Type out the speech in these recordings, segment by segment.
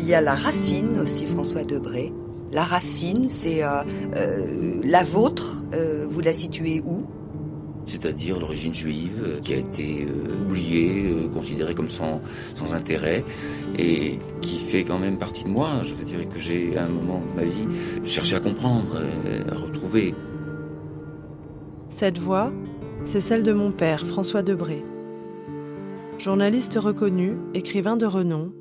Il y a la racine aussi, François Debré. La racine, c'est la vôtre. Vous la situez où ? C'est-à-dire l'origine juive qui a été oubliée, considérée comme sans intérêt et qui fait quand même partie de moi. Je veux dire que j'ai, à un moment de ma vie, cherché à comprendre, à retrouver. Cette voix, c'est celle de mon père, François Debré. Journaliste reconnu, écrivain de renom,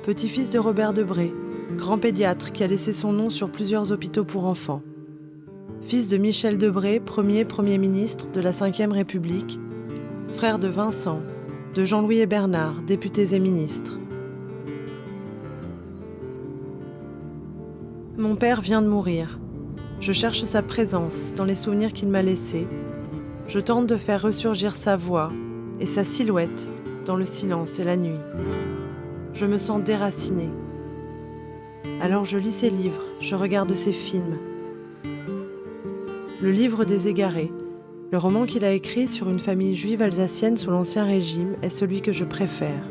petit-fils de Robert Debré, grand pédiatre qui a laissé son nom sur plusieurs hôpitaux pour enfants. Fils de Michel Debré, Premier ministre de la Ve République, frère de Vincent, de Jean-Louis et Bernard, députés et ministres. Mon père vient de mourir. Je cherche sa présence dans les souvenirs qu'il m'a laissés. Je tente de faire ressurgir sa voix et sa silhouette dans le silence et la nuit. Je me sens déracinée. Alors je lis ses livres, je regarde ses films. Le livre des égarés, le roman qu'il a écrit sur une famille juive alsacienne sous l'Ancien Régime, est celui que je préfère.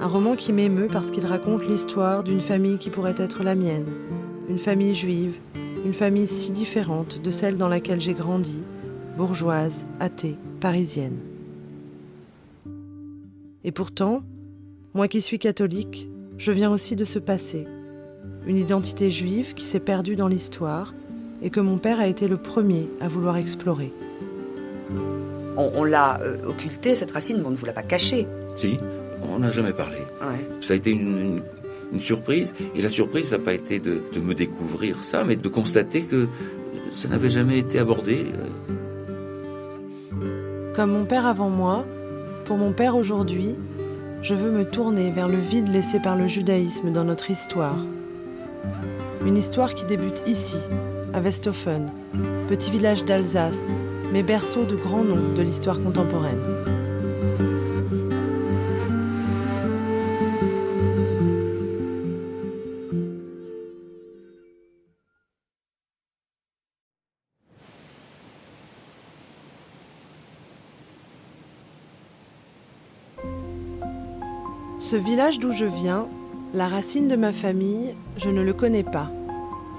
Un roman qui m'émeut parce qu'il raconte l'histoire d'une famille qui pourrait être la mienne. Une famille juive, une famille si différente de celle dans laquelle j'ai grandi, bourgeoise, athée, parisienne. Et pourtant, moi qui suis catholique, je viens aussi de ce passé. Une identité juive qui s'est perdue dans l'histoire et que mon père a été le premier à vouloir explorer. On l'a occultée, cette racine, mais on ne vous l'a pas cachée. Si, on n'a jamais parlé. Ouais. Ça a été une surprise. Et la surprise, ça n'a pas été de me découvrir ça, mais de constater que ça n'avait jamais été abordé. Comme mon père avant moi, pour mon père aujourd'hui, je veux me tourner vers le vide laissé par le judaïsme dans notre histoire. Une histoire qui débute ici, à Westhofen, petit village d'Alsace, mais berceau de grands noms de l'histoire contemporaine. Ce village d'où je viens, la racine de ma famille, je ne le connais pas.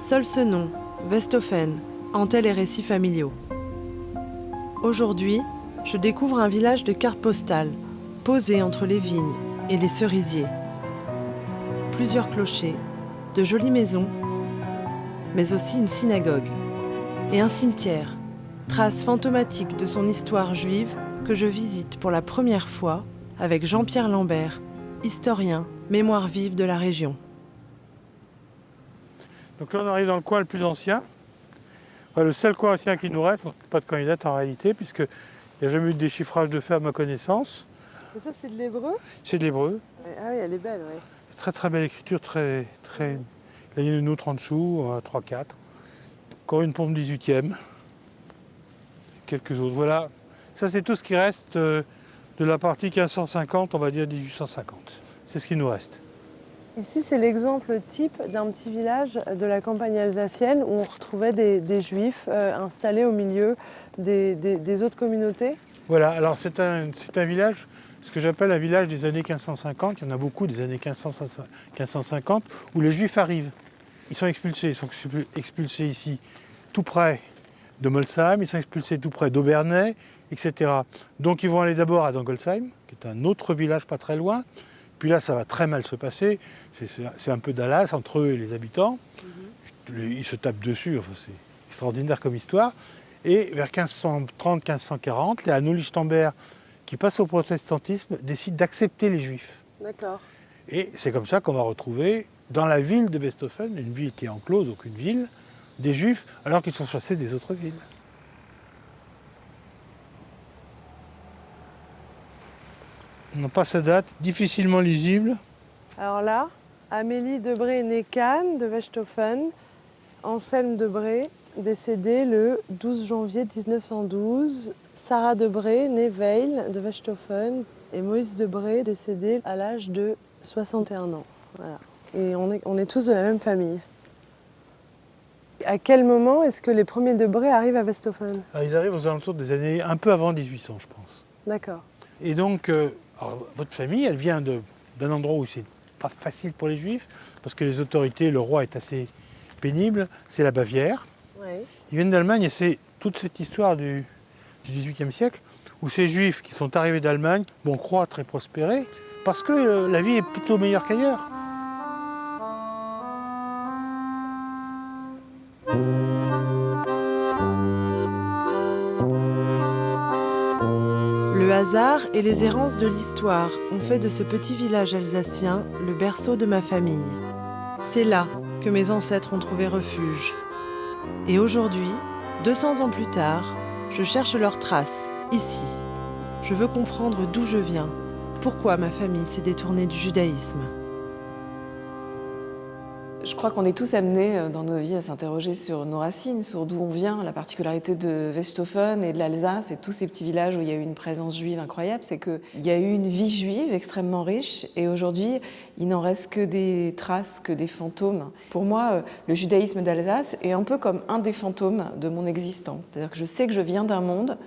Seul ce nom, Westhofen, hantait les récits familiaux. Aujourd'hui, je découvre un village de cartes postales, posé entre les vignes et les cerisiers. Plusieurs clochers, de jolies maisons, mais aussi une synagogue et un cimetière, trace fantomatique de son histoire juive que je visite pour la première fois avec Jean-Pierre Lambert, historien, mémoire vive de la région. Donc là on arrive dans le coin le plus ancien. Le seul coin ancien qui nous reste, pas de coin il date en réalité, puisqu'il n'y a jamais eu de déchiffrage de fait à ma connaissance. Et ça c'est de l'hébreu ? C'est de l'hébreu. Ah oui, elle est belle, oui. Très très belle écriture, très. Là il y a une autre en dessous, 3-4. Encore une pompe 18e. Quelques autres. Voilà. Ça c'est tout ce qui reste de la partie 1550, on va dire 1850. C'est ce qui nous reste. Ici, c'est l'exemple type d'un petit village de la campagne alsacienne où on retrouvait des juifs installés au milieu des autres communautés. Voilà, alors c'est un village, ce que j'appelle un village des années 1550. Il y en a beaucoup des années 1550 où les juifs arrivent. Ils sont expulsés ici tout près de Molsheim, ils sont expulsés tout près d'Obernai, etc. Donc ils vont aller d'abord à Dangolsheim, qui est un autre village pas très loin. Puis là, ça va très mal se passer. C'est un peu Dallas entre eux et les habitants. Ils se tapent dessus, enfin, c'est extraordinaire comme histoire. Et vers 1530-1540, les Hanau-Lichtenberg, qui passent au protestantisme, décident d'accepter les Juifs. D'accord. Et c'est comme ça qu'on va retrouver, dans la ville de Westhofen, une ville qui est enclose, aucune ville, des Juifs, alors qu'ils sont chassés des autres villes. On n'a pas sa date, difficilement lisible. Alors là, Amélie Debré née Cannes de Westhofen, Anselme Debré, décédé le 12 janvier 1912, Sarah Debré née Veil de Westhofen et Moïse Debré, décédé à l'âge de 61 ans. Voilà. Et on est tous de la même famille. À quel moment est-ce que les premiers Debré arrivent à Westhofen ? Alors, ils arrivent aux alentours des années un peu avant 1800, je pense. D'accord. Et donc, alors, votre famille, elle vient de d'un endroit où c'est pas facile pour les Juifs, parce que les autorités, le roi est assez pénible, c'est la Bavière. Ouais. Ils viennent d'Allemagne et c'est toute cette histoire du XVIIIe siècle où ces Juifs qui sont arrivés d'Allemagne vont croître et prospérer parce que la vie est plutôt meilleure qu'ailleurs. Le hasard et les errances de l'histoire ont fait de ce petit village alsacien le berceau de ma famille. C'est là que mes ancêtres ont trouvé refuge. Et aujourd'hui, 200 ans plus tard, je cherche leurs traces, ici. Je veux comprendre d'où je viens, pourquoi ma famille s'est détournée du judaïsme. Je crois qu'on est tous amenés dans nos vies à s'interroger sur nos racines, sur d'où on vient. La particularité de Westhofen et de l'Alsace et tous ces petits villages où il y a eu une présence juive incroyable, c'est qu'il y a eu une vie juive extrêmement riche et aujourd'hui, il n'en reste que des traces, que des fantômes. Pour moi, le judaïsme d'Alsace est un peu comme un des fantômes de mon existence. C'est-à-dire que je sais que je viens d'un monde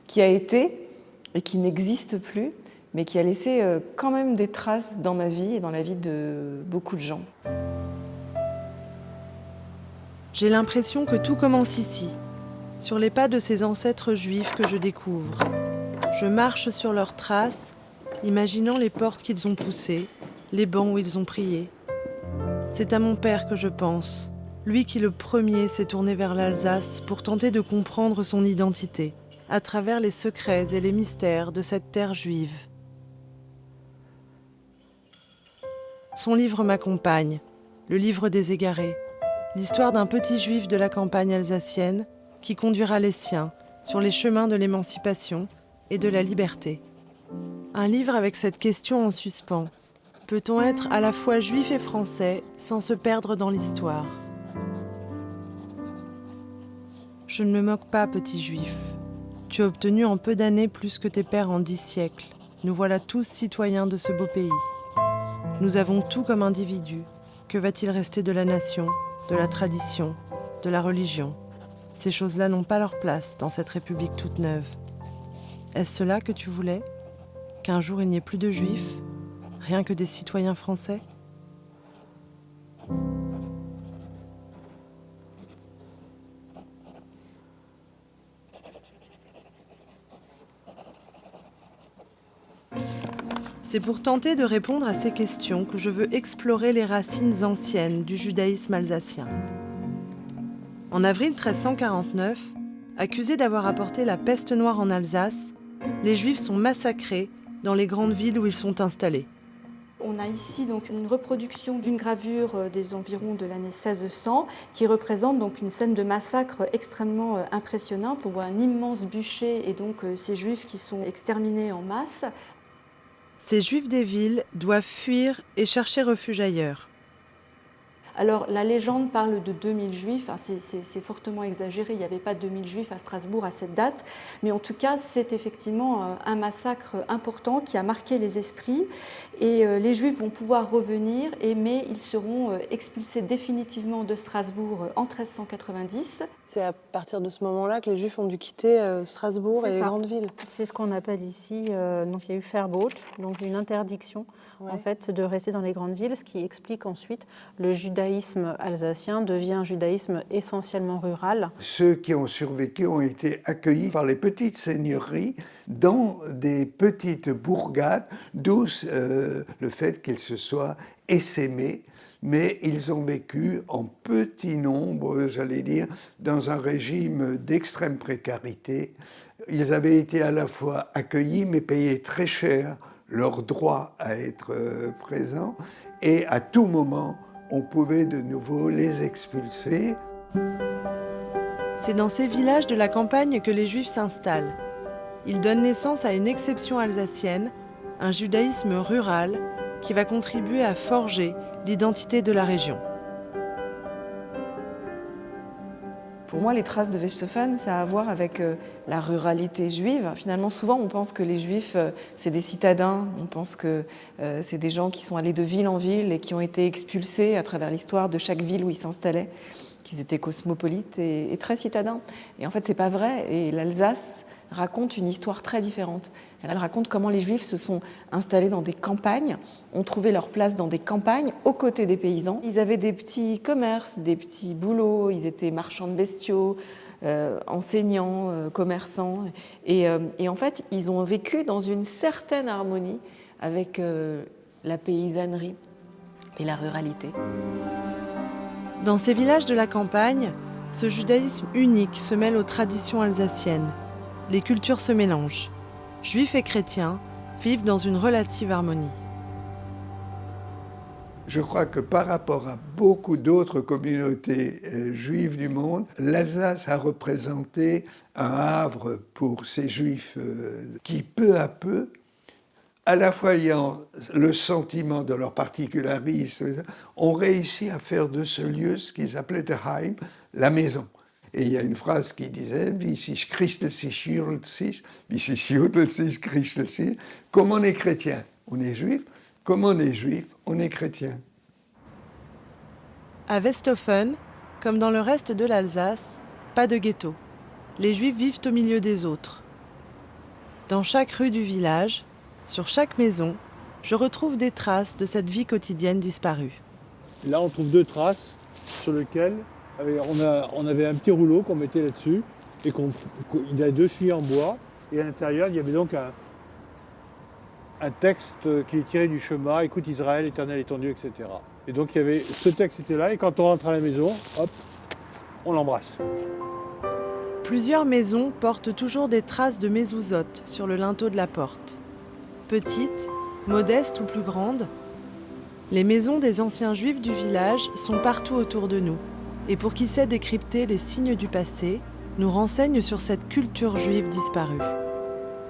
qui a été et qui n'existe plus, mais qui a laissé quand même des traces dans ma vie et dans la vie de beaucoup de gens. J'ai l'impression que tout commence ici, sur les pas de ces ancêtres juifs que je découvre. Je marche sur leurs traces, imaginant les portes qu'ils ont poussées, les bancs où ils ont prié. C'est à mon père que je pense, lui qui le premier s'est tourné vers l'Alsace pour tenter de comprendre son identité, à travers les secrets et les mystères de cette terre juive. Son livre m'accompagne, le livre des égarés. L'histoire d'un petit juif de la campagne alsacienne qui conduira les siens sur les chemins de l'émancipation et de la liberté. Un livre avec cette question en suspens. Peut-on être à la fois juif et français sans se perdre dans l'histoire ? Je ne me moque pas, petit juif. Tu as obtenu en peu d'années plus que tes pères en 10 siècles. Nous voilà tous citoyens de ce beau pays. Nous avons tout comme individus. Que va-t-il rester de la nation ? De la tradition, de la religion. Ces choses-là n'ont pas leur place dans cette République toute neuve. Est-ce cela que tu voulais ? Qu'un jour il n'y ait plus de juifs, rien que des citoyens français ? C'est pour tenter de répondre à ces questions que je veux explorer les racines anciennes du judaïsme alsacien. En avril 1349, accusés d'avoir apporté la peste noire en Alsace, les Juifs sont massacrés dans les grandes villes où ils sont installés. On a ici donc une reproduction d'une gravure des environs de l'année 1600 qui représente donc une scène de massacre extrêmement impressionnante. On voit un immense bûcher et donc ces Juifs qui sont exterminés en masse. Ces Juifs des villes doivent fuir et chercher refuge ailleurs. Alors la légende parle de 2000 Juifs, c'est fortement exagéré, il n'y avait pas 2000 Juifs à Strasbourg à cette date, mais en tout cas c'est effectivement un massacre important qui a marqué les esprits et les Juifs vont pouvoir revenir, mais ils seront expulsés définitivement de Strasbourg en 1390. C'est à partir de ce moment-là que les Juifs ont dû quitter Strasbourg et les grandes villes. C'est ce qu'on appelle ici, donc il y a eu Verbot, donc une interdiction en fait de rester dans les grandes villes, ce qui explique ensuite le judaïsme alsacien devient un judaïsme essentiellement rural. Ceux qui ont survécu ont été accueillis par les petites seigneuries dans des petites bourgades, d'où le fait qu'ils se soient essaimés, mais ils ont vécu en petit nombre, j'allais dire, dans un régime d'extrême précarité. Ils avaient été à la fois accueillis, mais payés très cher leur droit à être présents, et à tout moment, on pouvait de nouveau les expulser. C'est dans ces villages de la campagne que les Juifs s'installent. Ils donnent naissance à une exception alsacienne, un judaïsme rural qui va contribuer à forger l'identité de la région. Pour moi, les traces de Westhofen, ça a à voir avec la ruralité juive. Finalement, souvent, on pense que les Juifs, c'est des citadins. On pense que c'est des gens qui sont allés de ville en ville et qui ont été expulsés à travers l'histoire de chaque ville où ils s'installaient, qu'ils étaient cosmopolites et très citadins. Et en fait, c'est pas vrai. Et l'Alsace raconte une histoire très différente. Elle raconte comment les Juifs se sont installés dans des campagnes, ont trouvé leur place dans des campagnes aux côtés des paysans. Ils avaient des petits commerces, des petits boulots, ils étaient marchands de bestiaux, enseignants, commerçants. Et en fait, ils ont vécu dans une certaine harmonie avec la paysannerie et la ruralité. Dans ces villages de la campagne, ce judaïsme unique se mêle aux traditions alsaciennes. Les cultures se mélangent. Juifs et chrétiens vivent dans une relative harmonie. Je crois que par rapport à beaucoup d'autres communautés juives du monde, l'Alsace a représenté un havre pour ces Juifs qui, peu à peu, à la fois ayant le sentiment de leur particularisme, ont réussi à faire de ce lieu ce qu'ils appelaient de Heim, la maison. Et il y a une phrase qui disait « Wie sich Christel sich judelt sich, wie sich judelt sich Christel sich ». Comme on est chrétien, on est juif. Comme on est juif, on est chrétien. À Westhofen, comme dans le reste de l'Alsace, pas de ghetto. Les Juifs vivent au milieu des autres. Dans chaque rue du village, sur chaque maison, je retrouve des traces de cette vie quotidienne disparue. Là, on trouve 2 traces sur lesquelles on avait un petit rouleau qu'on mettait là-dessus et il a 2 chenilles en bois. Et à l'intérieur, il y avait donc un texte qui est tiré du Shema, « Écoute Israël, éternel est ton Dieu », etc. Et donc, ce texte était là et quand on rentre à la maison, hop, on l'embrasse. Plusieurs maisons portent toujours des traces de mezuzot sur le linteau de la porte. Petites, modestes ou plus grandes, les maisons des anciens juifs du village sont partout autour de nous. Et pour qui sait décrypter les signes du passé, nous renseigne sur cette culture juive disparue.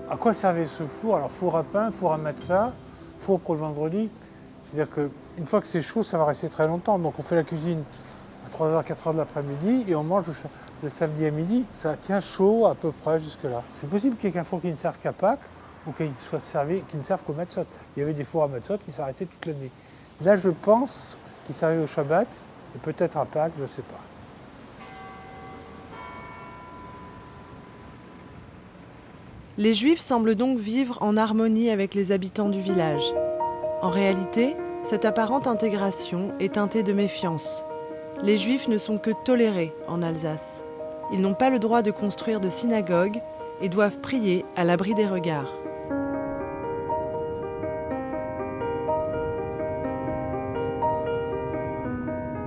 À quoi servait ce four? Alors four à pain, four à matzah, four pour le vendredi. C'est-à-dire qu'une fois que c'est chaud, ça va rester très longtemps. Donc on fait la cuisine à 3h, 4h de l'après-midi et on mange le samedi à midi. Ça tient chaud à peu près jusque-là. C'est possible qu'il y ait qu'un four qui ne serve qu'à Pâques ou qui ne serve qu'au matzot. Il y avait des fours à matzot qui s'arrêtaient toute la nuit. Là, je pense qu'ils servaient au Shabbat et peut-être à Pâques, je ne sais pas. Les Juifs semblent donc vivre en harmonie avec les habitants du village. En réalité, cette apparente intégration est teintée de méfiance. Les Juifs ne sont que tolérés en Alsace. Ils n'ont pas le droit de construire de synagogue et doivent prier à l'abri des regards.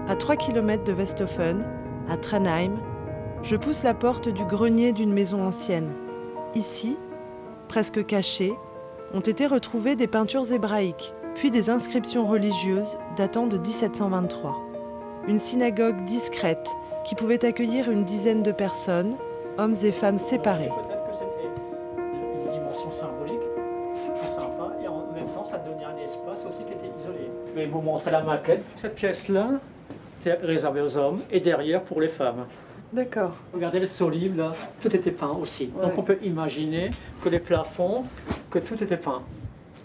À 3 km de Westhofen, à Trenheim, je pousse la porte du grenier d'une maison ancienne. Ici, presque cachées, ont été retrouvées des peintures hébraïques, puis des inscriptions religieuses datant de 1723. Une synagogue discrète qui pouvait accueillir une dizaine de personnes, hommes et femmes séparés. Peut-être que c'était une dimension symbolique, c'est plus sympa, et en même temps ça donnait un espace aussi qui était isolé. Je vais vous montrer la maquette. Cette pièce-là était réservée aux hommes et derrière pour les femmes. D'accord. Regardez le solive là, tout était peint aussi. Ouais. Donc on peut imaginer que les plafonds, que tout était peint.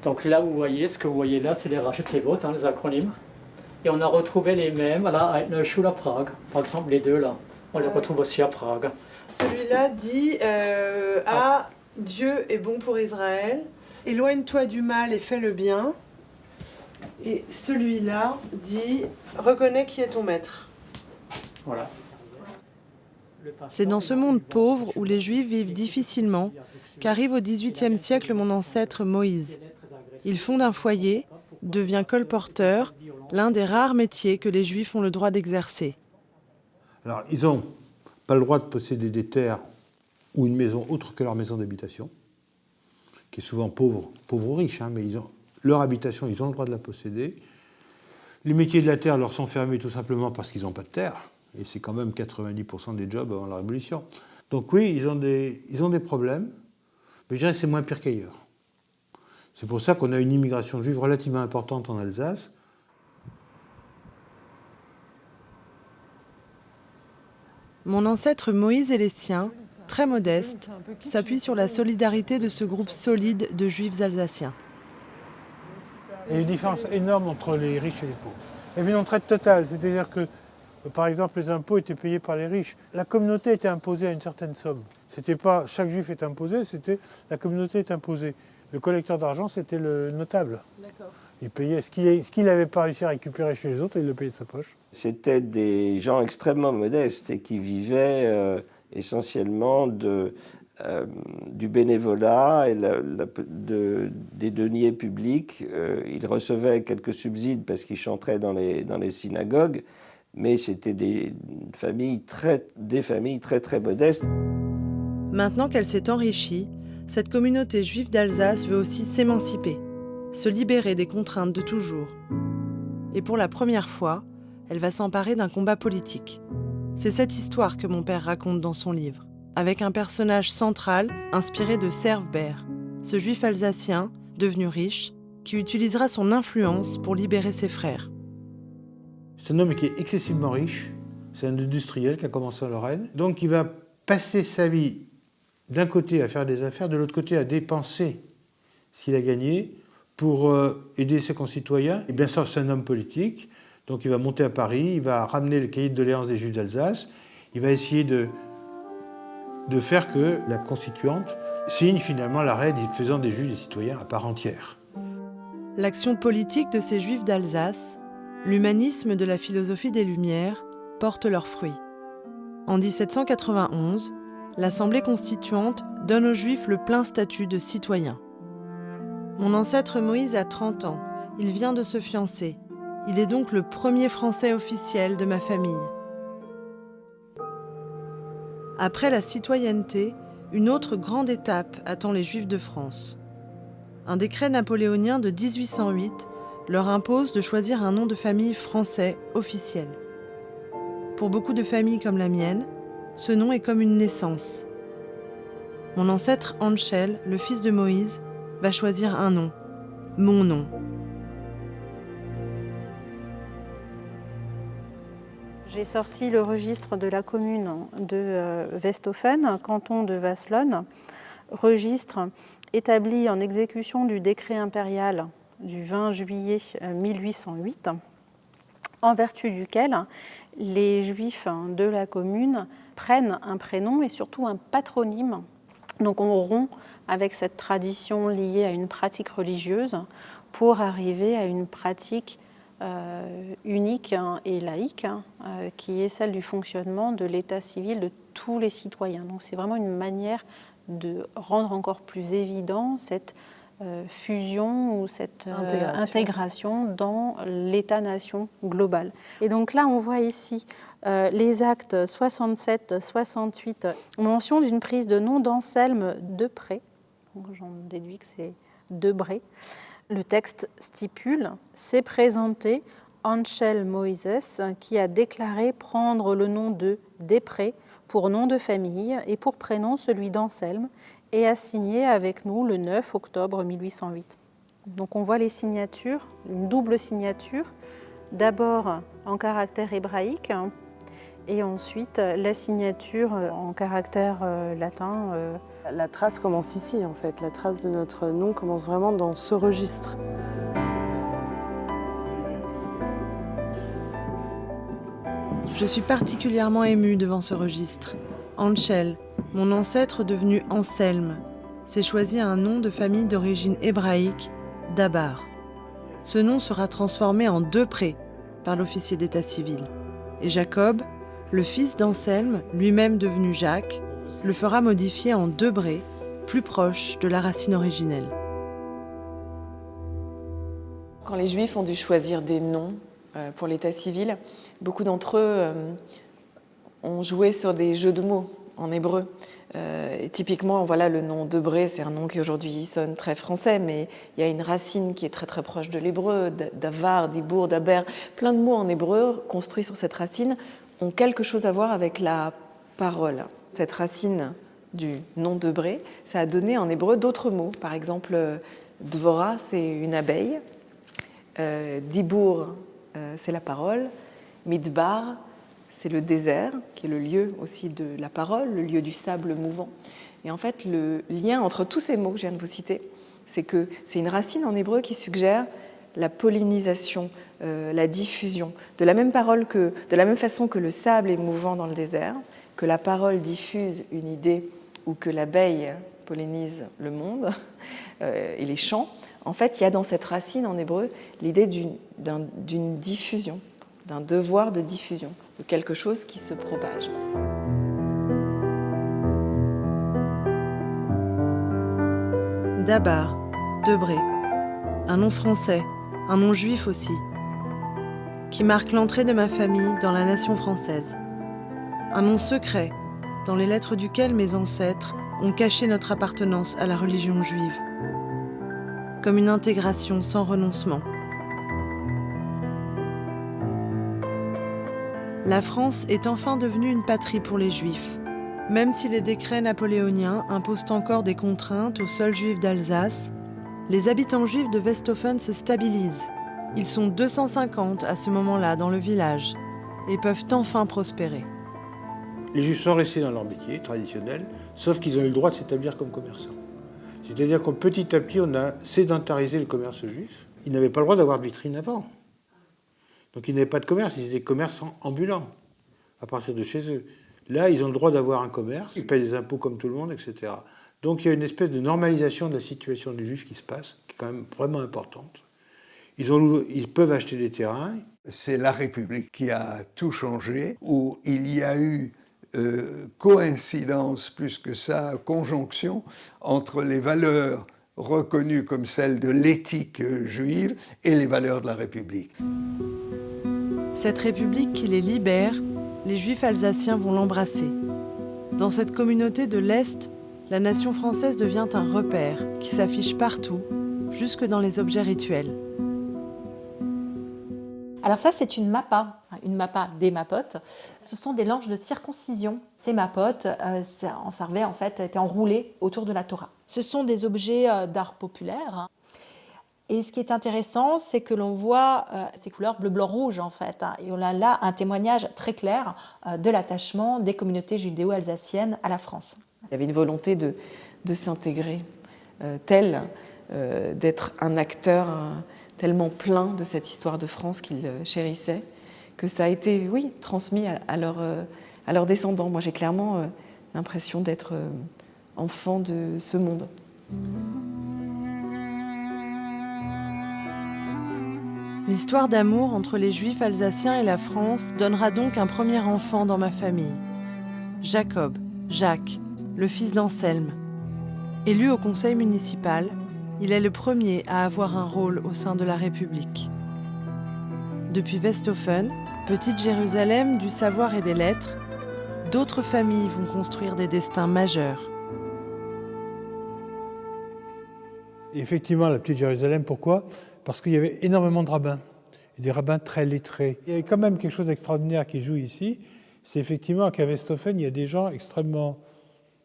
Donc là vous voyez, ce que vous voyez là, c'est les Rachetevot, les acronymes. Et on a retrouvé les mêmes là, à Neuschule à Prague, par exemple les deux là. On les retrouve aussi à Prague. Celui-là dit Dieu est bon pour Israël, éloigne-toi du mal et fais le bien. Et celui-là dit reconnais qui est ton maître. Voilà. C'est dans ce monde pauvre où les Juifs vivent difficilement qu'arrive au XVIIIe siècle mon ancêtre Moïse. Il fonde un foyer, devient colporteur, l'un des rares métiers que les Juifs ont le droit d'exercer. Alors, ils n'ont pas le droit de posséder des terres ou une maison autre que leur maison d'habitation, qui est souvent pauvre ou riche, mais leur habitation, ils ont le droit de la posséder. Les métiers de la terre leur sont fermés tout simplement parce qu'ils n'ont pas de terre. Et c'est quand même 90% des jobs avant la Révolution. Donc oui, ils ont des problèmes, mais je dirais que c'est moins pire qu'ailleurs. C'est pour ça qu'on a une immigration juive relativement importante en Alsace. Mon ancêtre Moïse et les siens, très modestes, s'appuient sur la solidarité de ce groupe solide de Juifs alsaciens. Il y a une différence énorme entre les riches et les pauvres. Il y avait une entraide totale, c'est-à-dire que par exemple, les impôts étaient payés par les riches. La communauté était imposée à une certaine somme. C'était pas chaque juif est imposé, c'était la communauté est imposée. Le collecteur d'argent, c'était le notable. D'accord. Il payait ce qu'il n'avait pas réussi à récupérer chez les autres, il le payait de sa poche. C'était des gens extrêmement modestes et qui vivaient essentiellement du bénévolat et des deniers publics. Ils recevaient quelques subsides parce qu'ils chanteraient dans les synagogues, mais c'était des familles très très modestes. Maintenant qu'elle s'est enrichie, cette communauté juive d'Alsace veut aussi s'émanciper, se libérer des contraintes de toujours. Et pour la première fois, elle va s'emparer d'un combat politique. C'est cette histoire que mon père raconte dans son livre, avec un personnage central inspiré de Serve Baer, ce juif alsacien, devenu riche, qui utilisera son influence pour libérer ses frères. C'est un homme qui est excessivement riche, c'est un industriel qui a commencé en Lorraine, donc il va passer sa vie d'un côté à faire des affaires, de l'autre côté à dépenser ce qu'il a gagné pour aider ses concitoyens. Et bien sûr, c'est un homme politique, donc il va monter à Paris, il va ramener le cahier de doléances des Juifs d'Alsace, il va essayer de faire que la constituante signe finalement l'arrêt faisant des Juifs des citoyens à part entière. L'action politique de ces Juifs d'Alsace, l'humanisme de la philosophie des Lumières, portent leurs fruits. En 1791, l'Assemblée constituante donne aux Juifs le plein statut de citoyens. Mon ancêtre Moïse a 30 ans, il vient de se fiancer. Il est donc le premier Français officiel de ma famille. Après la citoyenneté, une autre grande étape attend les Juifs de France. Un décret napoléonien de 1808 leur impose de choisir un nom de famille français officiel. Pour beaucoup de familles comme la mienne, ce nom est comme une naissance. Mon ancêtre Anchel, le fils de Moïse, va choisir un nom, mon nom. J'ai sorti le registre de la commune de Westhofen, canton de Wasselonne, registre établi en exécution du décret impérial du 20 juillet 1808, en vertu duquel les Juifs de la commune prennent un prénom et surtout un patronyme. Donc on rompt avec cette tradition liée à une pratique religieuse pour arriver à une pratique unique et laïque, qui est celle du fonctionnement de l'état civil de tous les citoyens. Donc c'est vraiment une manière de rendre encore plus évident cette fusion ou cette intégration dans l'État-nation global. Et donc là, on voit ici les actes 67-68, mention d'une prise de nom d'Anselme Depré. J'en déduis que c'est Debré. Le texte stipule « C'est présenté Anchel Moïses qui a déclaré prendre le nom de Després pour nom de famille et pour prénom celui d'Anselme et a signé avec nous le 9 octobre 1808. » Donc on voit les signatures, une double signature, d'abord en caractère hébraïque et ensuite la signature en caractère latin. La trace commence ici en fait, la trace de notre nom commence vraiment dans ce registre. Je suis particulièrement émue devant ce registre. Anchel, mon ancêtre devenu Anselme, s'est choisi un nom de famille d'origine hébraïque, Dabar. Ce nom sera transformé en Depré par l'officier d'état civil. Et Jacob, le fils d'Anselme, lui-même devenu Jacques, le fera modifier en Debré, plus proche de la racine originelle. Quand les Juifs ont dû choisir des noms pour l'état civil, beaucoup d'entre eux ont joué sur des jeux de mots en hébreu. Et typiquement, voilà, le nom Debré, c'est un nom qui aujourd'hui sonne très français, mais il y a une racine qui est très très proche de l'hébreu, d'avar, d'ibour, d'aber. Plein de mots en hébreu construits sur cette racine ont quelque chose à voir avec la parole. Cette racine du nom Debré, ça a donné en hébreu d'autres mots. Par exemple, Dvora, c'est une abeille. Dibour, c'est la parole. Midbar, c'est le désert, qui est le lieu aussi de la parole, le lieu du sable mouvant. Et en fait, le lien entre tous ces mots que je viens de vous citer, c'est que c'est une racine en hébreu qui suggère la pollinisation, la diffusion. De la même façon que le sable est mouvant dans le désert, que la parole diffuse une idée ou que l'abeille pollinise le monde et les champs, en fait, il y a dans cette racine en hébreu l'idée d'une diffusion, d'un devoir de diffusion, de quelque chose qui se propage. Dabar, Debré, un nom français, un nom juif aussi, qui marque l'entrée de ma famille dans la nation française. Un nom secret, dans les lettres duquel mes ancêtres ont caché notre appartenance à la religion juive, comme une intégration sans renoncement. La France est enfin devenue une patrie pour les Juifs, même si les décrets napoléoniens imposent encore des contraintes aux seuls Juifs d'Alsace. Les habitants juifs de Westhofen se stabilisent. Ils sont 250 à ce moment-là dans le village et peuvent enfin prospérer. Les Juifs sont restés dans leur métier traditionnel, sauf qu'ils ont eu le droit de s'établir comme commerçants. C'est-à-dire que petit à petit, on a sédentarisé le commerce juif. Ils n'avaient pas le droit d'avoir de vitrine avant. Donc ils n'avaient pas de commerce, ils étaient commerçants ambulants, à partir de chez eux. Là, ils ont le droit d'avoir un commerce, ils payent des impôts comme tout le monde, etc. Donc il y a une espèce de normalisation de la situation des Juifs qui se passe, qui est quand même vraiment importante. Ils peuvent acheter des terrains. C'est la République qui a tout changé, où il y a eu coïncidence, plus que ça, conjonction entre les valeurs reconnues comme celles de l'éthique juive et les valeurs de la République. Cette République qui les libère, les Juifs alsaciens vont l'embrasser. Dans cette communauté de l'Est, la nation française devient un repère qui s'affiche partout, jusque dans les objets rituels. Alors ça, c'est une mappa des mapotes. Ce sont des langes de circoncision. Ces mapotes servaient, en fait, étaient enroulées autour de la Torah. Ce sont des objets d'art populaire. Et ce qui est intéressant, c'est que l'on voit ces couleurs bleu, blanc, rouge, en fait. Et on a là un témoignage très clair de l'attachement des communautés judéo-alsaciennes à la France. Il y avait une volonté de s'intégrer, d'être un acteur tellement plein de cette histoire de France qu'ils chérissaient, que ça a été, oui, transmis à leurs descendants. Moi, j'ai clairement l'impression d'être enfant de ce monde. L'histoire d'amour entre les Juifs alsaciens et la France donnera donc un premier enfant dans ma famille. Jacob, Jacques, le fils d'Anselme. Élu au conseil municipal, il est le premier à avoir un rôle au sein de la République. Depuis Westhofen, petite Jérusalem du savoir et des lettres, d'autres familles vont construire des destins majeurs. Et effectivement, la petite Jérusalem, pourquoi ? Parce qu'il y avait énormément de rabbins, et des rabbins très lettrés. Il y a quand même quelque chose d'extraordinaire qui joue ici, c'est effectivement qu'à Westhofen, il y a des gens extrêmement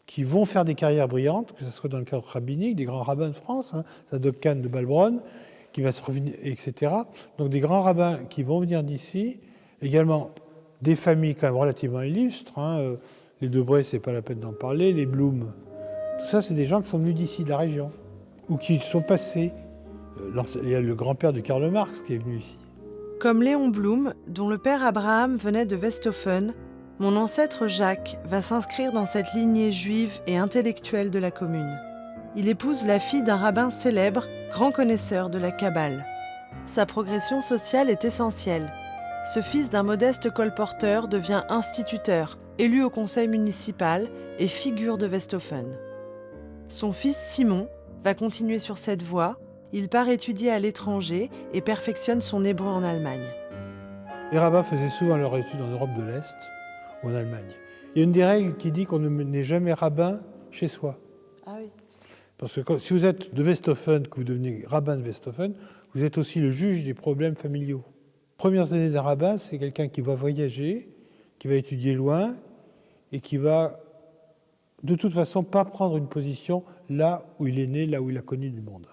qui vont faire des carrières brillantes, que ce soit dans le cadre rabbinique, des grands rabbins de France, Zadok Khan de Balbronn, qui va se revenir, etc. Donc des grands rabbins qui vont venir d'ici, également des familles quand même relativement illustres, les Debré, c'est pas la peine d'en parler, les Blum, tout ça, c'est des gens qui sont venus d'ici, de la région, ou qui sont passés. Il y a le grand-père de Karl Marx qui est venu ici. Comme Léon Blum, dont le père Abraham venait de Westhofen, mon ancêtre Jacques va s'inscrire dans cette lignée juive et intellectuelle de la commune. Il épouse la fille d'un rabbin célèbre, grand connaisseur de la Kabbale. Sa progression sociale est essentielle. Ce fils d'un modeste colporteur devient instituteur, élu au conseil municipal et figure de Westhofen. Son fils Simon va continuer sur cette voie. Il part étudier à l'étranger et perfectionne son hébreu en Allemagne. Les rabbins faisaient souvent leurs études en Europe de l'Est ou en Allemagne. Il y a une des règles qui dit qu'on n'est jamais rabbin chez soi. Ah oui. Parce que si vous êtes de Westhofen, que vous devenez rabbin de Westhofen, vous êtes aussi le juge des problèmes familiaux. Les premières années d'un rabbin, c'est quelqu'un qui va voyager, qui va étudier loin et qui va de toute façon pas prendre une position là où il est né, là où il a connu du monde.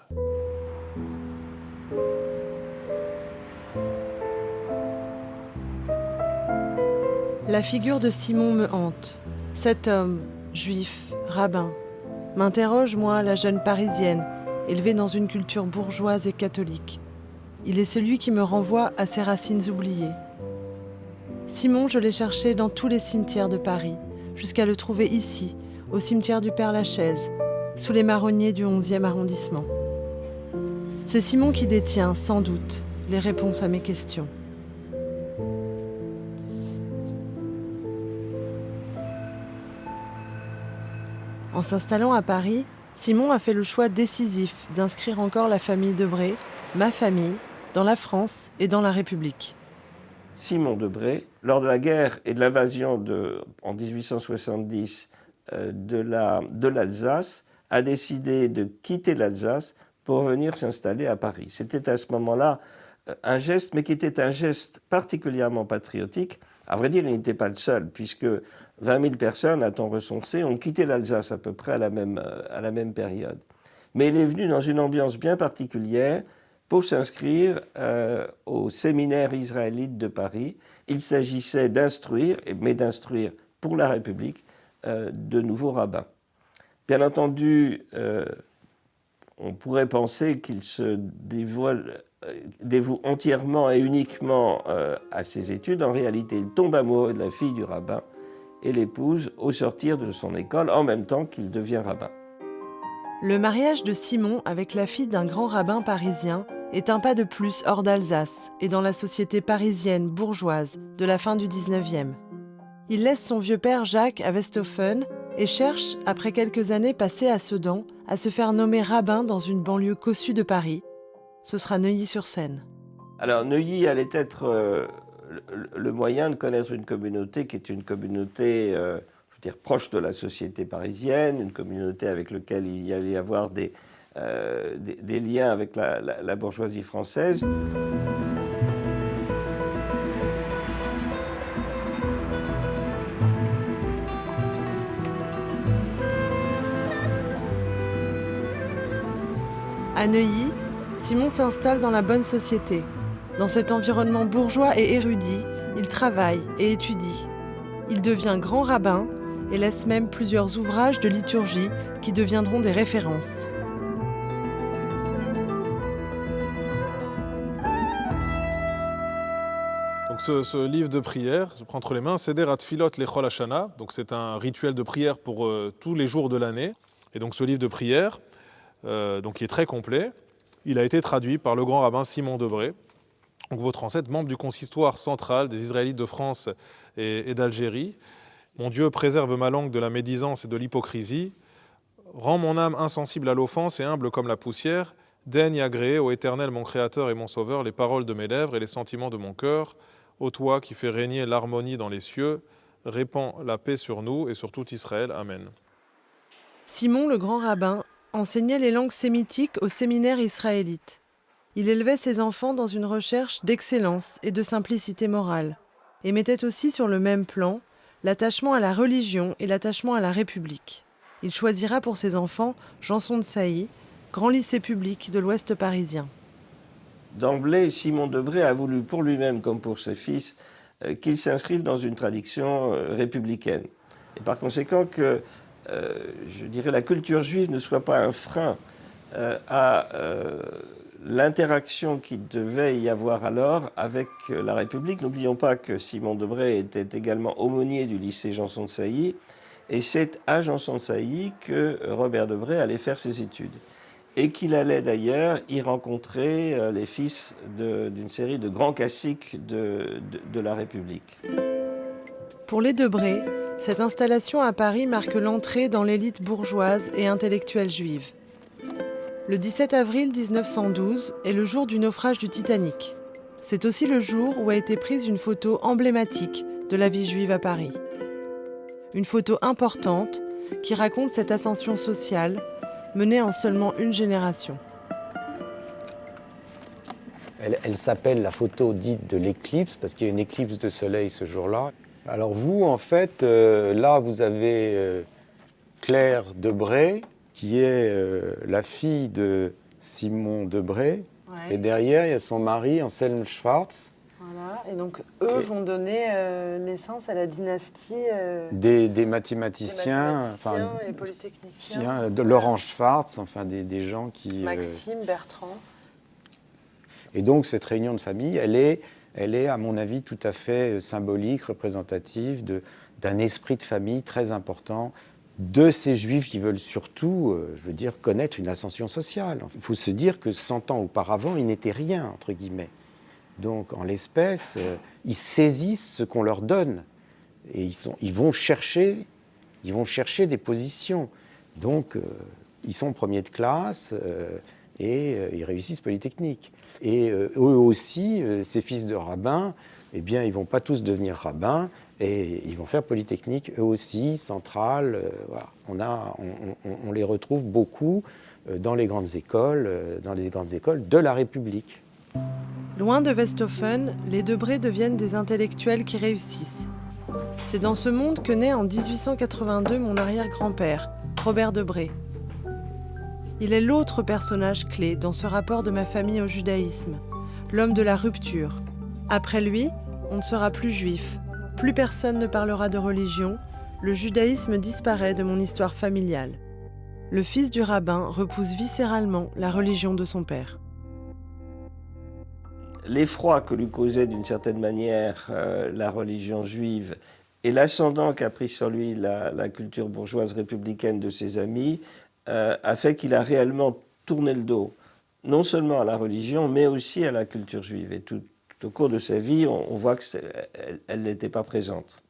La figure de Simon me hante. Cet homme, juif, rabbin, m'interroge, moi, la jeune Parisienne, élevée dans une culture bourgeoise et catholique. Il est celui qui me renvoie à ses racines oubliées. Simon, je l'ai cherché dans tous les cimetières de Paris, jusqu'à le trouver ici, au cimetière du Père-Lachaise, sous les marronniers du 11e arrondissement. C'est Simon qui détient, sans doute, les réponses à mes questions. En s'installant à Paris, Simon a fait le choix décisif d'inscrire encore la famille Debré, ma famille, dans la France et dans la République. Simon Debré, lors de la guerre et de l'invasion en 1870 de l'Alsace, a décidé de quitter l'Alsace pour venir s'installer à Paris. C'était à ce moment-là un geste, mais qui était un geste particulièrement patriotique. À vrai dire, il n'était pas le seul, puisque 20 000 personnes, a-t-on recensé, ont quitté l'Alsace à peu près à la même période. Mais il est venu dans une ambiance bien particulière pour s'inscrire au séminaire israélite de Paris. Il s'agissait d'instruire, mais d'instruire pour la République, de nouveaux rabbins. Bien entendu, on pourrait penser qu'il se dévoue entièrement et uniquement à ses études. En réalité, il tombe amoureux de la fille du rabbin et l'épouse au sortir de son école, en même temps qu'il devient rabbin. Le mariage de Simon avec la fille d'un grand rabbin parisien est un pas de plus hors d'Alsace et dans la société parisienne bourgeoise de la fin du 19e. Il laisse son vieux père Jacques à Westhofen et cherche, après quelques années passées à Sedan, à se faire nommer rabbin dans une banlieue cossue de Paris. Ce sera Neuilly-sur-Seine. Alors Neuilly allait être le moyen de connaître une communauté qui est une communauté proche de la société parisienne, une communauté avec laquelle il y allait y avoir des liens avec la bourgeoisie française. À Neuilly, Simon s'installe dans la bonne société. Dans cet environnement bourgeois et érudit, il travaille et étudie. Il devient grand rabbin et laisse même plusieurs ouvrages de liturgie qui deviendront des références. Donc ce livre de prière, je prends entre les mains, Seder Atfilot Lechol Hashana. Donc c'est un rituel de prière pour tous les jours de l'année. Et donc ce livre de prière, donc qui est très complet, il a été traduit par le grand rabbin Simon Debré, donc votre ancêtre, membre du consistoire central des Israélites de France et d'Algérie. Mon Dieu, préserve ma langue de la médisance et de l'hypocrisie. Rends mon âme insensible à l'offense et humble comme la poussière. Daigne agréer, ô Éternel, mon Créateur et mon Sauveur, les paroles de mes lèvres et les sentiments de mon cœur. Ô toi qui fais régner l'harmonie dans les cieux, répands la paix sur nous et sur tout Israël. Amen. Simon, le grand rabbin, enseignait les langues sémitiques au séminaire israélite. Il élevait ses enfants dans une recherche d'excellence et de simplicité morale, et mettait aussi sur le même plan l'attachement à la religion et l'attachement à la République. Il choisira pour ses enfants Janson de Sailly, grand lycée public de l'Ouest parisien. D'emblée, Simon Debré a voulu pour lui-même comme pour ses fils qu'ils s'inscrivent dans une tradition républicaine. Et par conséquent que, je dirais, la culture juive ne soit pas un frein à l'interaction qu'il devait y avoir alors avec la République. N'oublions pas que Simon Debré était également aumônier du lycée Janson de Sailly, et c'est à Janson de Sailly que Robert Debré allait faire ses études. Et qu'il allait d'ailleurs y rencontrer les fils d'une série de grands classiques de la République. Pour les Debré, cette installation à Paris marque l'entrée dans l'élite bourgeoise et intellectuelle juive. Le 17 avril 1912 est le jour du naufrage du Titanic. C'est aussi le jour où a été prise une photo emblématique de la vie juive à Paris. Une photo importante qui raconte cette ascension sociale menée en seulement une génération. Elle s'appelle la photo dite de l'éclipse, parce qu'il y a une éclipse de soleil ce jour-là. Alors vous, en fait, là, vous avez Claire Debré, qui est la fille de Simon Debré. Ouais. Et derrière, il y a son mari, Anselm Schwartz. Voilà, et donc eux vont donner naissance à la dynastie des mathématiciens et polytechniciens. De Laurent Schwartz, enfin des gens qui... Maxime, Bertrand. Et donc cette réunion de famille, elle est, à mon avis, tout à fait symbolique, représentative d'un esprit de famille très important de ces juifs qui veulent surtout, connaître une ascension sociale. Il faut se dire que 100 ans auparavant, ils n'étaient rien, entre guillemets. Donc, en l'espèce, ils saisissent ce qu'on leur donne. Et ils vont chercher des positions. Donc, ils sont premiers de classe et ils réussissent Polytechnique. Et eux aussi, ces fils de rabbins, eh bien, ils ne vont pas tous devenir rabbins et ils vont faire Polytechnique, eux aussi, Centrale. Voilà. On les retrouve beaucoup dans les grandes écoles de la République. Loin de Westhoffen, les Debré deviennent des intellectuels qui réussissent. C'est dans ce monde que naît en 1882 mon arrière-grand-père, Robert Debré. Il est l'autre personnage clé dans ce rapport de ma famille au judaïsme, l'homme de la rupture. Après lui, on ne sera plus juif, plus personne ne parlera de religion, le judaïsme disparaît de mon histoire familiale. Le fils du rabbin repousse viscéralement la religion de son père. L'effroi que lui causait d'une certaine manière la religion juive et l'ascendant qu'a pris sur lui la culture bourgeoise républicaine de ses amis a fait qu'il a réellement tourné le dos, non seulement à la religion, mais aussi à la culture juive. Et tout au cours de sa vie, on voit qu'elle n'était pas présente.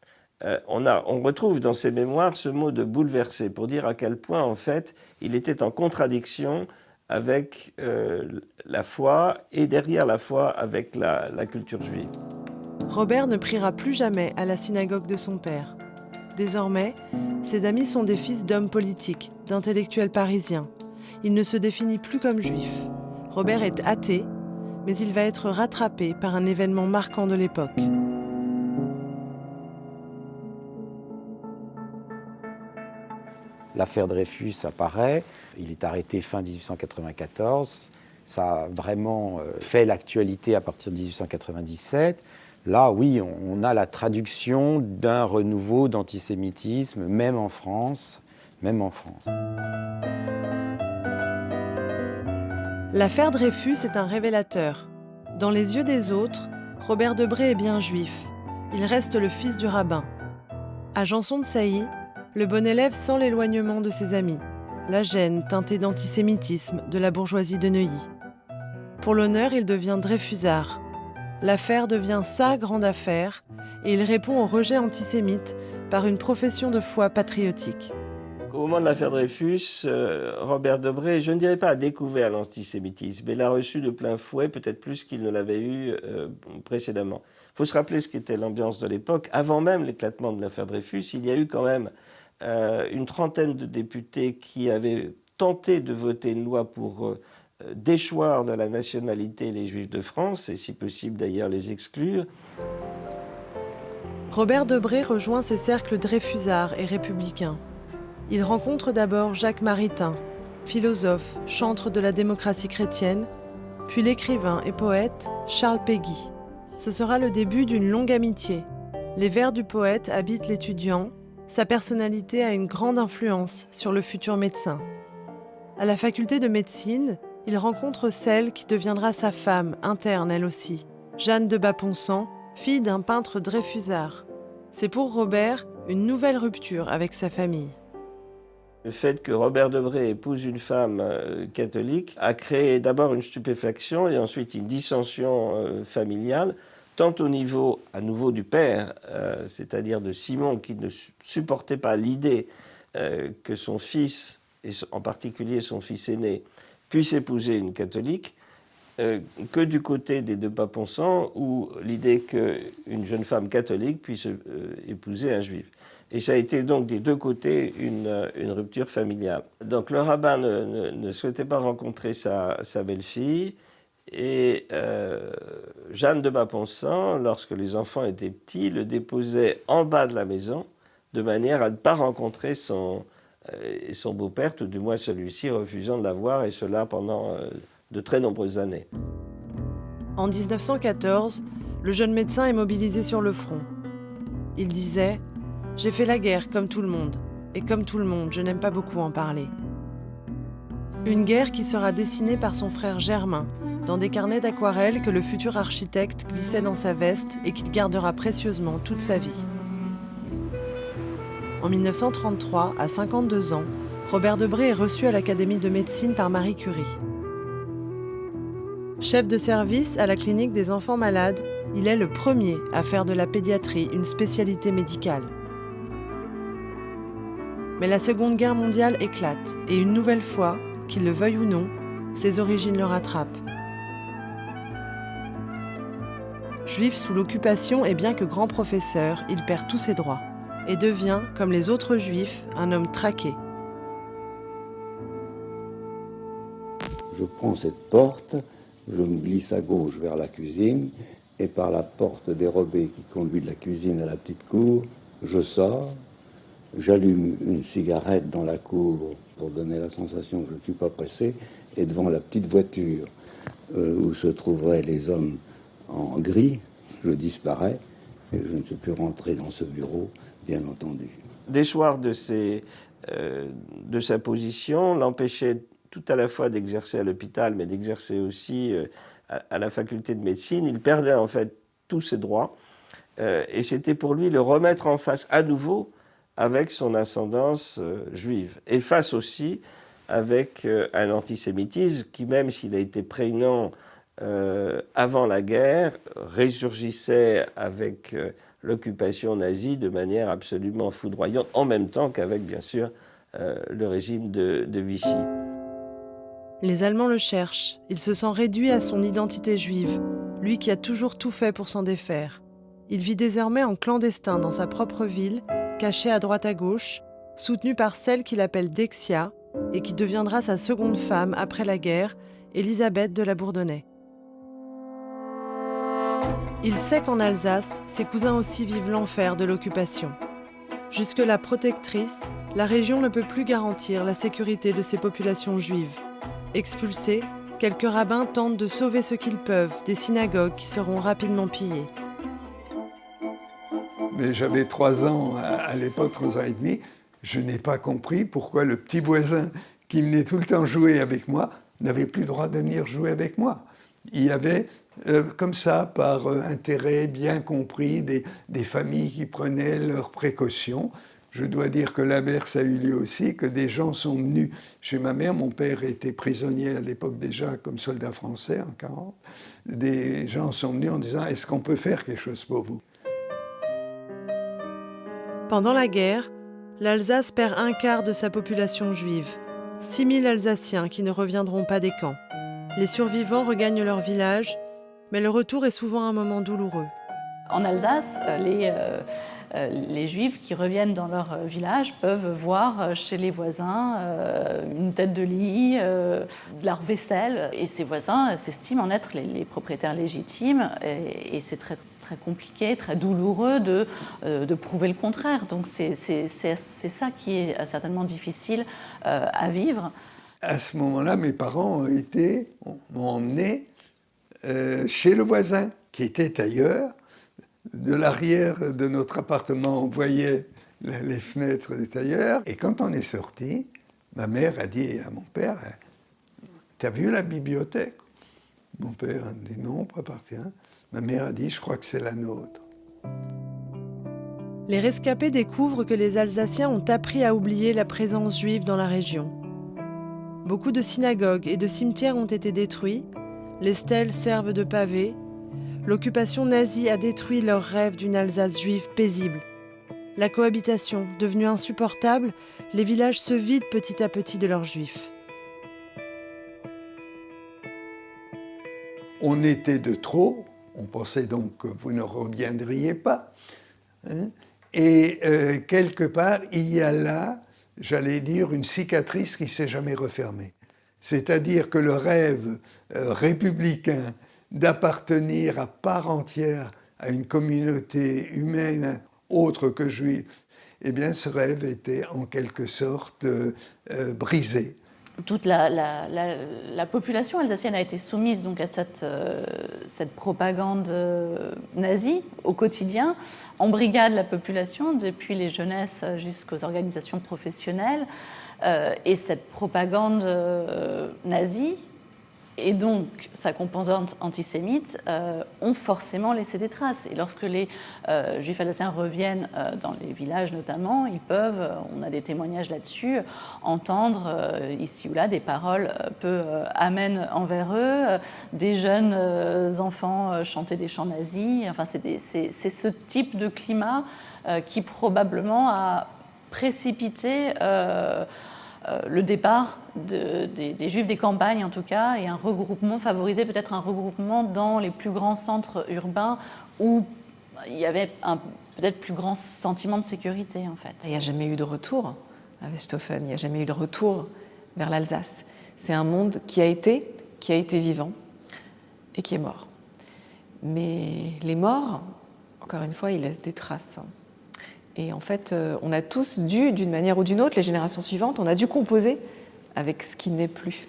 On retrouve dans ses mémoires ce mot de bouleversé pour dire à quel point, en fait, il était en contradiction avec la foi et derrière la foi avec la culture juive. Robert ne priera plus jamais à la synagogue de son père. Désormais, ses amis sont des fils d'hommes politiques, d'intellectuels parisiens. Il ne se définit plus comme juif. Robert est athée, mais il va être rattrapé par un événement marquant de l'époque. L'affaire Dreyfus apparaît, il est arrêté fin 1894, ça a vraiment fait l'actualité à partir de 1897. Là, oui, on a la traduction d'un renouveau d'antisémitisme, même en France. L'affaire Dreyfus est un révélateur. Dans les yeux des autres, Robert Debré est bien juif. Il reste le fils du rabbin. À Janson de Sailly, le bon élève sent l'éloignement de ses amis, la gêne teintée d'antisémitisme de la bourgeoisie de Neuilly. Pour l'honneur, il devient dreyfusard. L'affaire devient sa grande affaire et il répond au rejet antisémite par une profession de foi patriotique. Au moment de l'affaire Dreyfus, Robert Debré, je ne dirais pas a découvert l'antisémitisme, mais l'a reçu de plein fouet, peut-être plus qu'il ne l'avait eu précédemment. Il faut se rappeler ce qu'était l'ambiance de l'époque. Avant même l'éclatement de l'affaire Dreyfus, il y a eu quand même une trentaine de députés qui avaient tenté de voter une loi pour déchoir de la nationalité les Juifs de France, et si possible d'ailleurs les exclure. Robert Debré rejoint ces cercles dreyfusards et républicains. Il rencontre d'abord Jacques Maritain, philosophe, chantre de la démocratie chrétienne, puis l'écrivain et poète Charles Péguy. Ce sera le début d'une longue amitié. Les vers du poète habitent l'étudiant, sa personnalité a une grande influence sur le futur médecin. À la faculté de médecine, il rencontre celle qui deviendra sa femme, interne elle aussi, Jeanne de Baponsan, fille d'un peintre dreyfusard. C'est pour Robert une nouvelle rupture avec sa famille. Le fait que Robert Debré épouse une femme catholique a créé d'abord une stupéfaction et ensuite une dissension familiale, tant au niveau, à nouveau, du père, c'est-à-dire de Simon, qui ne supportait pas l'idée que son fils, et en particulier son fils aîné, puisse épouser une catholique, que du côté des de Baponsan, où l'idée qu'une jeune femme catholique puisse épouser un juif. Et ça a été donc des deux côtés une rupture familiale. Donc le rabbin ne souhaitait pas rencontrer sa belle-fille, et Jeanne de Baponsan, lorsque les enfants étaient petits, le déposait en bas de la maison, de manière à ne pas rencontrer son beau-père, tout du moins celui-ci refusant de la voir, et cela pendant de très nombreuses années. En 1914, le jeune médecin est mobilisé sur le front. Il disait « J'ai fait la guerre comme tout le monde, et comme tout le monde, je n'aime pas beaucoup en parler. » Une guerre qui sera dessinée par son frère Germain, dans des carnets d'aquarelle que le futur architecte glissait dans sa veste et qu'il gardera précieusement toute sa vie. En 1933, à 52 ans, Robert Debré est reçu à l'Académie de médecine par Marie Curie. Chef de service à la clinique des enfants malades, il est le premier à faire de la pédiatrie une spécialité médicale. Mais la Seconde Guerre mondiale éclate et une nouvelle fois, qu'il le veuille ou non, ses origines le rattrapent. Juif sous l'occupation et bien que grand professeur, il perd tous ses droits et devient, comme les autres juifs, un homme traqué. Je prends cette porte, je me glisse à gauche vers la cuisine et par la porte dérobée qui conduit de la cuisine à la petite cour, je sors, j'allume une cigarette dans la cour pour donner la sensation que je ne suis pas pressé et devant la petite voiture où se trouveraient les hommes en gris, je disparais et je ne suis plus rentré dans ce bureau, bien entendu. Déchoir de sa position l'empêchait tout à la fois d'exercer à l'hôpital, mais d'exercer aussi à la faculté de médecine. Il perdait en fait tous ses droits et c'était pour lui le remettre en face à nouveau avec son ascendance juive et face aussi avec un antisémitisme qui, même s'il a été prégnant avant la guerre, résurgissait avec l'occupation nazie de manière absolument foudroyante, en même temps qu'avec, bien sûr, le régime de Vichy. Les Allemands le cherchent. Il se sent réduit à son identité juive, lui qui a toujours tout fait pour s'en défaire. Il vit désormais en clandestin dans sa propre ville, caché à droite à gauche, soutenu par celle qu'il appelle Dexia et qui deviendra sa seconde femme après la guerre, Élisabeth de la Bourdonnais. Il sait qu'en Alsace, ses cousins aussi vivent l'enfer de l'occupation. Jusque-là protectrice, la région ne peut plus garantir la sécurité de ses populations juives. Expulsés, quelques rabbins tentent de sauver ce qu'ils peuvent des synagogues qui seront rapidement pillées. Mais j'avais 3 ans à l'époque, 3 ans et demi. Je n'ai pas compris pourquoi le petit voisin qui venait tout le temps jouer avec moi n'avait plus le droit de venir jouer avec moi. Il y avait, comme ça, par intérêt bien compris, des familles qui prenaient leurs précautions. Je dois dire que l'inverse a eu lieu aussi, que des gens sont venus chez ma mère. Mon père était prisonnier à l'époque déjà comme soldat français en 1940. Des gens sont venus en disant « Est-ce qu'on peut faire quelque chose pour vous ?» Pendant la guerre, l'Alsace perd un quart de sa population juive. 6 000 Alsaciens qui ne reviendront pas des camps. Les survivants regagnent leur village, mais le retour est souvent un moment douloureux. En Alsace, les Juifs qui reviennent dans leur village peuvent voir chez les voisins une tête de lit, de leur vaisselle. Et ces voisins s'estiment en être les propriétaires légitimes. Et c'est très, très compliqué, très douloureux de prouver le contraire. Donc c'est ça qui est certainement difficile à vivre. À ce moment-là, mes parents m'ont emmené chez le voisin, qui était ailleurs. De l'arrière de notre appartement, on voyait les fenêtres des tailleurs. Et quand on est sorti, ma mère a dit à mon père, « T'as vu la bibliothèque ?» Mon père a dit « Non, pas parti. » Ma mère a dit « Je crois que c'est la nôtre. » Les rescapés découvrent que les Alsaciens ont appris à oublier la présence juive dans la région. Beaucoup de synagogues et de cimetières ont été détruits, les stèles servent de pavés. L'occupation nazie a détruit leur rêve d'une Alsace juive paisible. La cohabitation devenue insupportable, les villages se vident petit à petit de leurs juifs. On était de trop, on pensait donc que vous ne reviendriez pas. Et quelque part, il y a là, j'allais dire, une cicatrice qui ne s'est jamais refermée. C'est-à-dire que le rêve républicain d'appartenir à part entière à une communauté humaine autre que juive, eh bien ce rêve était en quelque sorte brisé. Toute la population alsacienne a été soumise donc à cette propagande nazie au quotidien. On brigade la population depuis les jeunesses jusqu'aux organisations professionnelles. Et cette propagande nazie et donc sa composante antisémite ont forcément laissé des traces. Et lorsque les juifs alsaciens reviennent dans les villages notamment, ils peuvent, on a des témoignages là-dessus, entendre ici ou là des paroles peu amènes envers eux, des jeunes enfants chanter des chants nazis. Enfin, c'est ce type de climat qui probablement a précipité le départ des Juifs des campagnes en tout cas, et un regroupement, favorisé peut-être un regroupement dans les plus grands centres urbains où il y avait un peut-être plus grand sentiment de sécurité en fait. Il n'y a jamais eu de retour à Westhofen, il n'y a jamais eu de retour vers l'Alsace. C'est un monde qui a été vivant et qui est mort. Mais les morts, encore une fois, ils laissent des traces. Et en fait, on a tous dû, d'une manière ou d'une autre, les générations suivantes, on a dû composer avec ce qui n'est plus.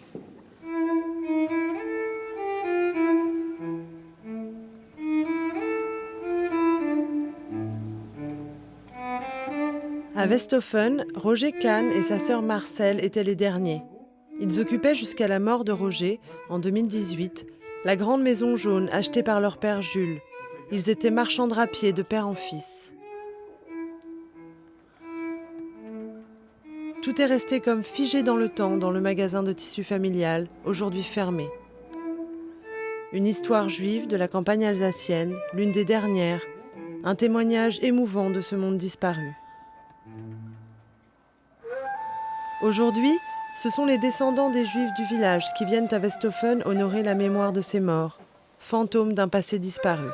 À Westhofen, Roger Kahn et sa sœur Marcel étaient les derniers. Ils occupaient jusqu'à la mort de Roger, en 2018, la grande maison jaune achetée par leur père Jules. Ils étaient marchands drapiers de père en fils. Tout est resté comme figé dans le temps dans le magasin de tissu familial, aujourd'hui fermé. Une histoire juive de la campagne alsacienne, l'une des dernières, un témoignage émouvant de ce monde disparu. Aujourd'hui, ce sont les descendants des Juifs du village qui viennent à Westhofen honorer la mémoire de ces morts, fantômes d'un passé disparu.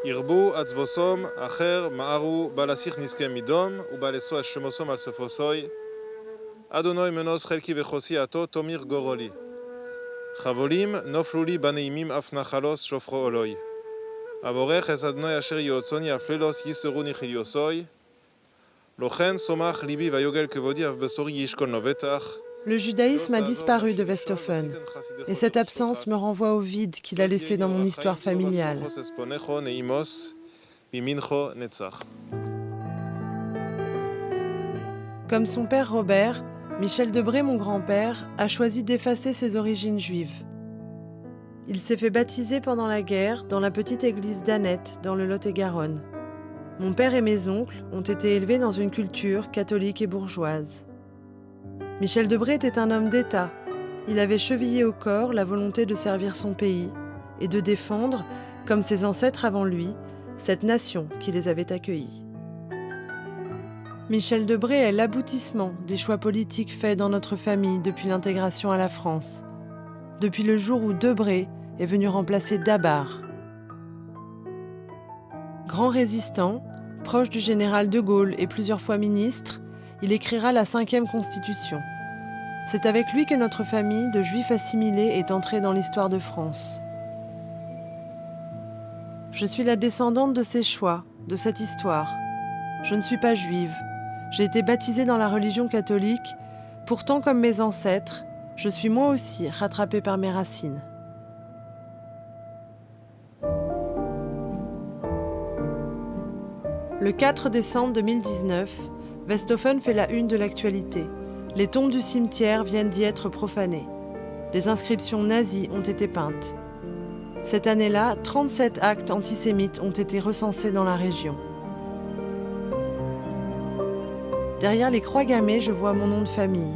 ירבו עצבוסום, אחר מערו בלסיך נזכה מדום, ובלסו השמוסום על ספוסוי. אדוני מנוס חלקי וחוסי עתו, תומיר גורולי. חבולים נופלו לי בנעימים אף נחלוס שופרו עולוי. אבורך אס אדוני אשר יועצוני אפלילוס יסרוני חיליוסוי. לכן סומך ליבי ויוגל כבודי אף בשורי ישכון לבטח. Le judaïsme a disparu de Westhofen, et cette absence me renvoie au vide qu'il a laissé dans mon histoire familiale. Comme son père Robert, Michel Debré, mon grand-père, a choisi d'effacer ses origines juives. Il s'est fait baptiser pendant la guerre dans la petite église d'Annette, dans le Lot-et-Garonne. Mon père et mes oncles ont été élevés dans une culture catholique et bourgeoise. Michel Debré était un homme d'État. Il avait chevillé au corps la volonté de servir son pays et de défendre, comme ses ancêtres avant lui, cette nation qui les avait accueillis. Michel Debré est l'aboutissement des choix politiques faits dans notre famille depuis l'intégration à la France, depuis le jour où Debré est venu remplacer Dabar. Grand résistant, proche du général de Gaulle et plusieurs fois ministre, il écrira la 5e Constitution. C'est avec lui que notre famille de juifs assimilés est entrée dans l'histoire de France. Je suis la descendante de ces choix, de cette histoire. Je ne suis pas juive. J'ai été baptisée dans la religion catholique. Pourtant, comme mes ancêtres, je suis moi aussi rattrapée par mes racines. Le 4 décembre 2019, Westhofen fait la une de l'actualité. Les tombes du cimetière viennent d'y être profanées. Les inscriptions nazies ont été peintes. Cette année-là, 37 actes antisémites ont été recensés dans la région. Derrière les croix gammées, je vois mon nom de famille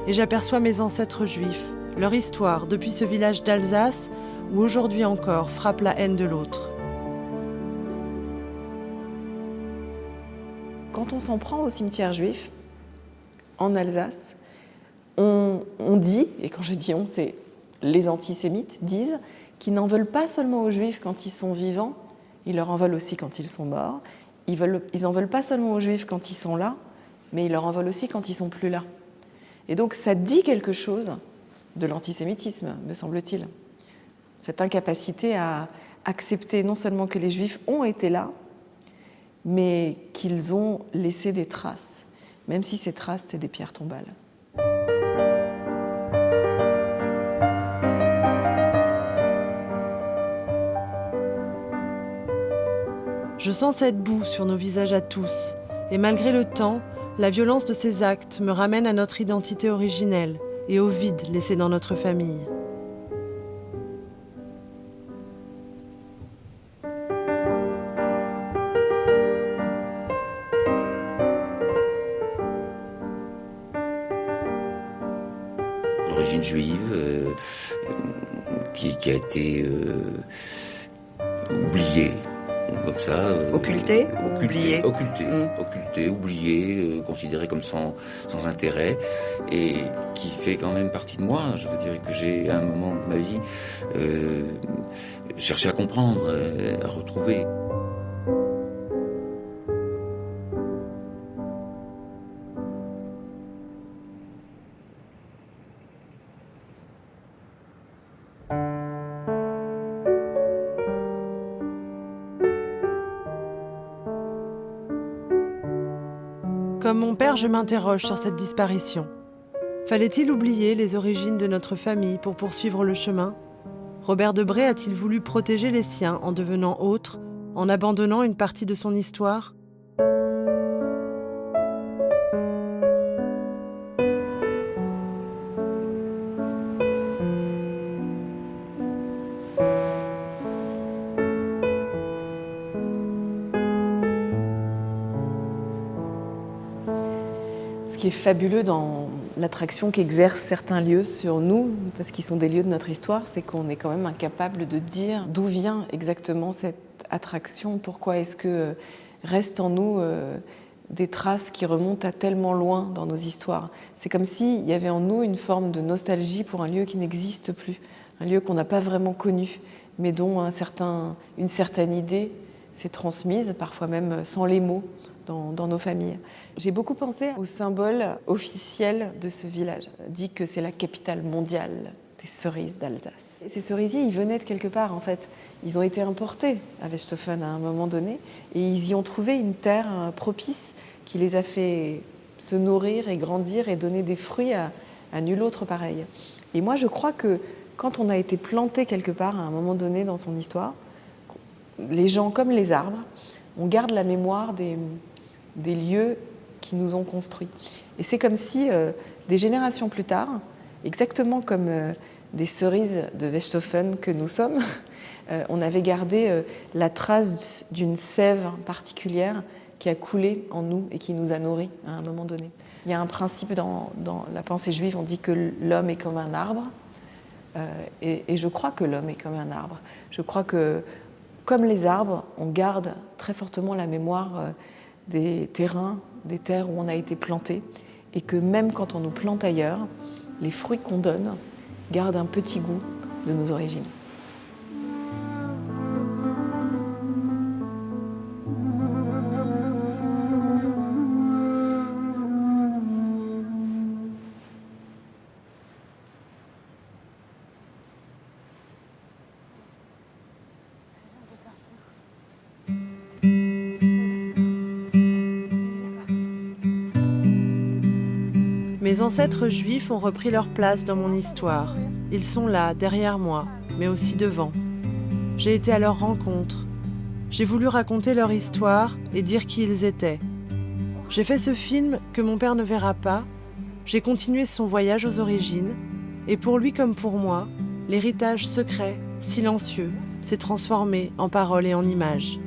et j'aperçois mes ancêtres juifs, leur histoire depuis ce village d'Alsace où aujourd'hui encore frappe la haine de l'autre. Quand on s'en prend au cimetière juif, en Alsace, on dit, et quand je dis on, c'est les antisémites disent, qu'ils n'en veulent pas seulement aux juifs quand ils sont vivants, ils leur en veulent aussi quand ils sont morts. Ils n'en veulent pas seulement aux juifs quand ils sont là, mais ils leur en veulent aussi quand ils sont plus là. Et donc ça dit quelque chose de l'antisémitisme, me semble-t-il. Cette incapacité à accepter non seulement que les juifs ont été là, mais qu'ils ont laissé des traces, même si ces traces, c'est des pierres tombales. Je sens cette boue sur nos visages à tous, et malgré le temps, la violence de ces actes me ramène à notre identité originelle et au vide laissé dans notre famille. L'origine juive qui a été oubliée, comme ça. Occultée ou oubliée? Occultée, oubliée, considérée comme sans intérêt, et qui fait quand même partie de moi. Je veux dire que j'ai, à un moment de ma vie, cherché à comprendre, à retrouver. Comme mon père, je m'interroge sur cette disparition. Fallait-il oublier les origines de notre famille pour poursuivre le chemin? Robert Debré a-t-il voulu protéger les siens en devenant autre, en abandonnant une partie de son histoire? Ce qui est fabuleux dans l'attraction qu'exercent certains lieux sur nous, parce qu'ils sont des lieux de notre histoire, c'est qu'on est quand même incapable de dire d'où vient exactement cette attraction, pourquoi est-ce que restent en nous des traces qui remontent à tellement loin dans nos histoires. C'est comme s'il y avait en nous une forme de nostalgie pour un lieu qui n'existe plus, un lieu qu'on n'a pas vraiment connu, mais dont une certaine idée s'est transmise, parfois même sans les mots, dans nos familles. J'ai beaucoup pensé au symbole officiel de ce village, dit que c'est la capitale mondiale des cerises d'Alsace. Et ces cerisiers, ils venaient de quelque part en fait. Ils ont été importés à Westhofen à un moment donné et ils y ont trouvé une terre propice qui les a fait se nourrir et grandir et donner des fruits à nul autre pareil. Et moi je crois que quand on a été planté quelque part à un moment donné dans son histoire, les gens comme les arbres, on garde la mémoire des lieux qui nous ont construits. Et c'est comme si, des générations plus tard, exactement comme des cerises de Westhofen que nous sommes, on avait gardé la trace d'une sève particulière qui a coulé en nous et qui nous a nourris à un moment donné. Il y a un principe dans la pensée juive, on dit que l'homme est comme un arbre, et je crois que l'homme est comme un arbre. Je crois que, comme les arbres, on garde très fortement la mémoire des terrains, des terres où on a été planté, et que même quand on nous plante ailleurs, les fruits qu'on donne gardent un petit goût de nos origines. Mes ancêtres juifs ont repris leur place dans mon histoire. Ils sont là, derrière moi, mais aussi devant. J'ai été à leur rencontre. J'ai voulu raconter leur histoire et dire qui ils étaient. J'ai fait ce film que mon père ne verra pas. J'ai continué son voyage aux origines. Et pour lui comme pour moi, l'héritage secret, silencieux, s'est transformé en paroles et en images.